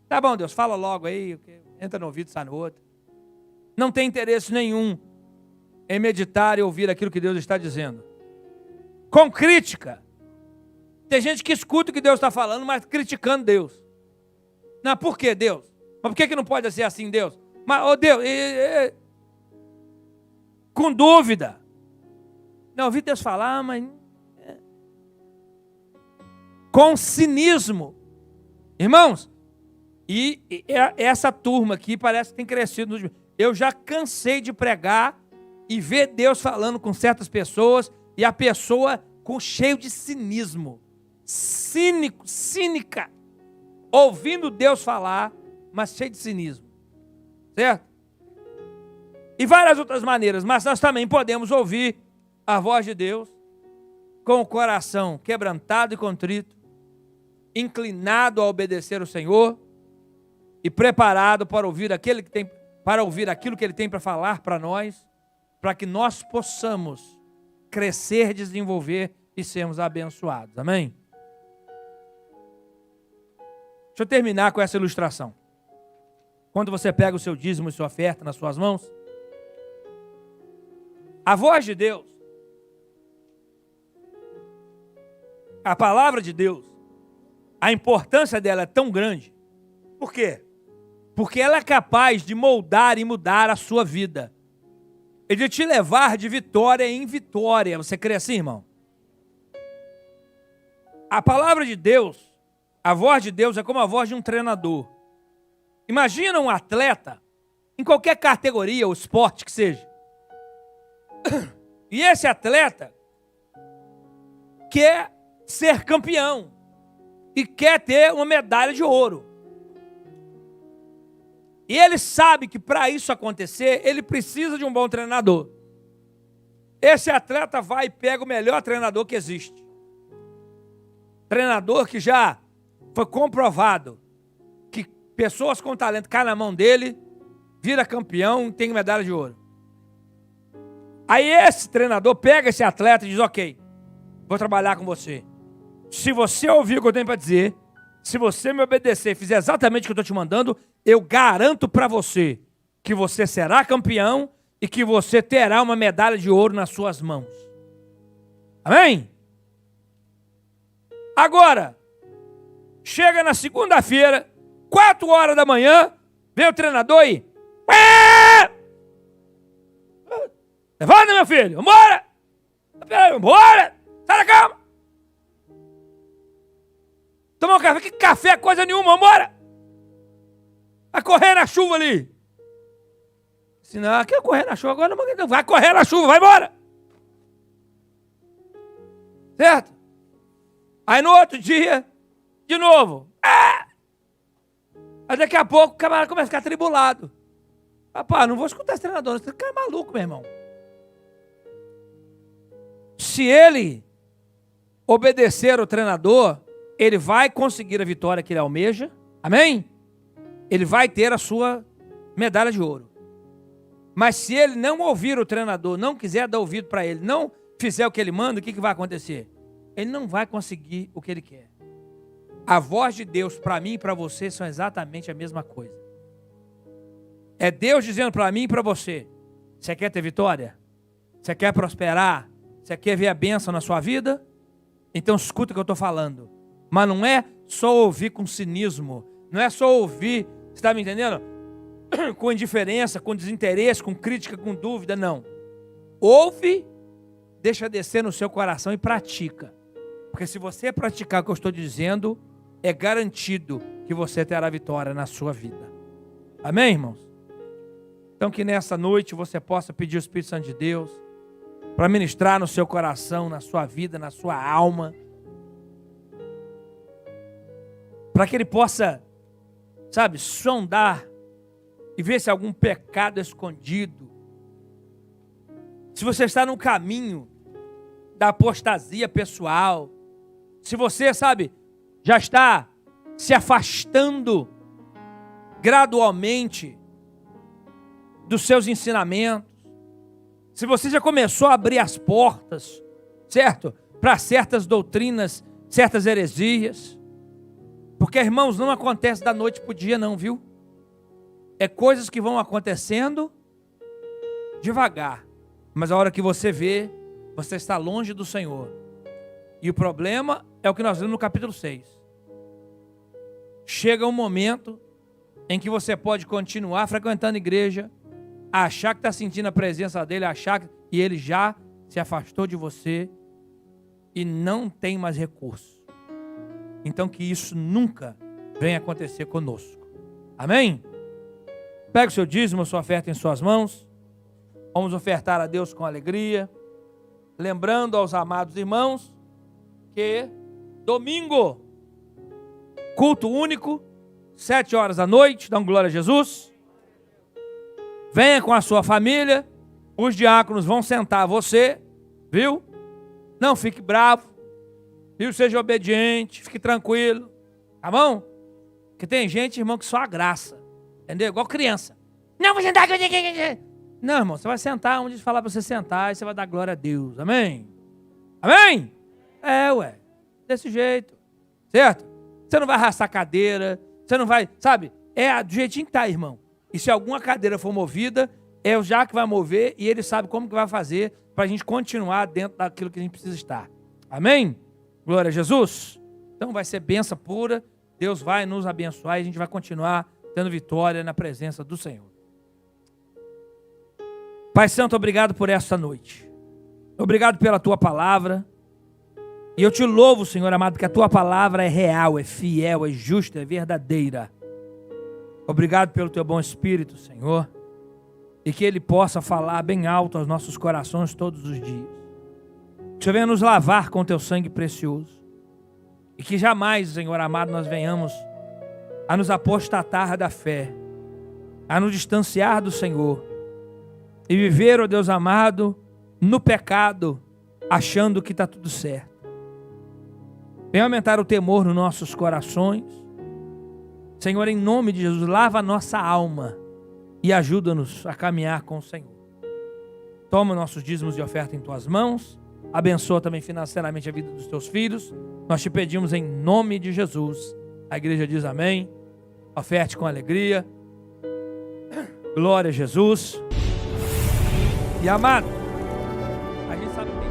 Tá bom, Deus, fala logo aí, entra no ouvido, sai no outro. Não tem interesse nenhum em meditar e ouvir aquilo que Deus está dizendo. Com crítica. Tem gente que escuta o que Deus está falando, mas criticando Deus. Não, por que Deus? Mas por que não pode ser assim, Deus? Mas, oh Deus, com dúvida. Não, ouvi Deus falar, mas... com cinismo. Irmãos, e essa turma aqui parece que tem crescido. Eu já cansei de pregar e ver Deus falando com certas pessoas e a pessoa cheio de cinismo. Cínica. Ouvindo Deus falar, mas cheio de cinismo. Certo? E várias outras maneiras, mas nós também podemos ouvir a voz de Deus com o coração quebrantado e contrito, inclinado a obedecer o Senhor e preparado para ouvir aquilo que Ele tem para falar para nós, para que nós possamos crescer, desenvolver e sermos abençoados. Amém? Deixa eu terminar com essa ilustração. quando você pega o seu dízimo e sua oferta nas suas mãos? A voz de Deus, a palavra de Deus, a importância dela é tão grande. Por quê? Porque ela é capaz de moldar e mudar a sua vida. E de te levar de vitória em vitória. Você crê assim, irmão? A palavra de Deus, a voz de Deus é como a voz de um treinador. Imagina um atleta, em qualquer categoria ou esporte que seja. E esse atleta quer ser campeão e quer ter uma medalha de ouro. E ele sabe que para isso acontecer, ele precisa de um bom treinador. Esse atleta vai e pega o melhor treinador que existe. Treinador que já foi comprovado que pessoas com talento caem na mão dele, vira campeão e tem medalha de ouro. Aí esse treinador pega esse atleta e diz: ok, vou trabalhar com você. Se você ouvir o que eu tenho para dizer, se você me obedecer e fizer exatamente o que eu estou te mandando, eu garanto para você que você será campeão e que você terá uma medalha de ouro nas suas mãos. Amém? Agora, chega na segunda-feira, 4 horas da manhã, vem o treinador e... Levanta, meu filho, vambora! Vambora! Sai da cama! Tomar um café, que café é coisa nenhuma, vambora! Vai correr na chuva ali. Se não, quer correr na chuva agora, não vai correr na chuva, vai embora! Certo? Aí no outro dia, de novo. Aí daqui a pouco o camarada começa a ficar tribulado. Rapaz, não vou escutar esse treinador, esse cara é maluco, meu irmão. Se ele obedecer ao treinador, ele vai conseguir a vitória que ele almeja. Amém? Ele vai ter a sua medalha de ouro. Mas se ele não ouvir o treinador, não quiser dar ouvido para ele, não fizer o que ele manda, o que vai acontecer? Ele não vai conseguir o que ele quer. A voz de Deus para mim e para você são exatamente a mesma coisa. É Deus dizendo para mim e para você: você quer ter vitória? Você quer prosperar? Você quer ver a bênção na sua vida? Então escuta o que eu estou falando. Mas não é só ouvir com cinismo. Não é só ouvir, você está me entendendo? Com indiferença, com desinteresse, com crítica, com dúvida, não. Ouve, deixa descer no seu coração e pratica. Porque se você praticar o que eu estou dizendo, é garantido que você terá vitória na sua vida. Amém, irmãos? Então que nessa noite você possa pedir o Espírito Santo de Deus para ministrar no seu coração, na sua vida, na sua alma. Para que ele possa, sabe, sondar e ver se há algum pecado escondido. Se você está no caminho da apostasia pessoal, se você, sabe, já está se afastando gradualmente dos seus ensinamentos, se você já começou a abrir as portas, certo? Para certas doutrinas, certas heresias. Porque, irmãos, não acontece da noite para o dia não, viu? É coisas que vão acontecendo devagar. Mas a hora que você vê, você está longe do Senhor. E o problema é o que nós vimos no capítulo 6. Chega um momento em que você pode continuar frequentando a igreja, achar que está sentindo a presença dele, achar que e ele já se afastou de você e não tem mais recurso. Então que isso nunca venha acontecer conosco. Amém? Pega o seu dízimo, a sua oferta em suas mãos. Vamos ofertar a Deus com alegria. Lembrando aos amados irmãos que domingo, culto único, 7 horas da noite, dá glória a Jesus. Venha com a sua família, os diáconos vão sentar você, viu? Não fique bravo, viu? Seja obediente, fique tranquilo, tá bom? Porque tem gente, irmão, que só a graça, entendeu? Igual criança. Não, vou sentar aqui. Não, irmão, você vai sentar onde falar para você sentar e você vai dar glória a Deus, amém? Amém? Desse jeito, certo? Você não vai arrastar cadeira, você não vai, sabe? É do jeitinho que tá, irmão. E se alguma cadeira for movida, é o Já que vai mover e ele sabe como que vai fazer para a gente continuar dentro daquilo que a gente precisa estar. Amém? Glória a Jesus. Então vai ser bênção pura. Deus vai nos abençoar e a gente vai continuar tendo vitória na presença do Senhor. Pai Santo, obrigado por esta noite. Obrigado pela tua palavra. E eu te louvo, Senhor amado, que a tua palavra é real, é fiel, é justa, é verdadeira. Obrigado pelo teu bom Espírito, Senhor. E que ele possa falar bem alto aos nossos corações todos os dias. Que o Senhor venha nos lavar com teu sangue precioso. E que jamais, Senhor amado, nós venhamos a nos apostatar da fé, a nos distanciar do Senhor e viver, ó Deus amado, no pecado, achando que está tudo certo. Venha aumentar o temor nos nossos corações. Senhor, em nome de Jesus, lava a nossa alma e ajuda-nos a caminhar com o Senhor. Toma nossos dízimos de oferta em tuas mãos. Abençoa também financeiramente a vida dos teus filhos. Nós te pedimos em nome de Jesus. A igreja diz amém. Oferte com alegria. Glória a Jesus. E amado, a gente sabe que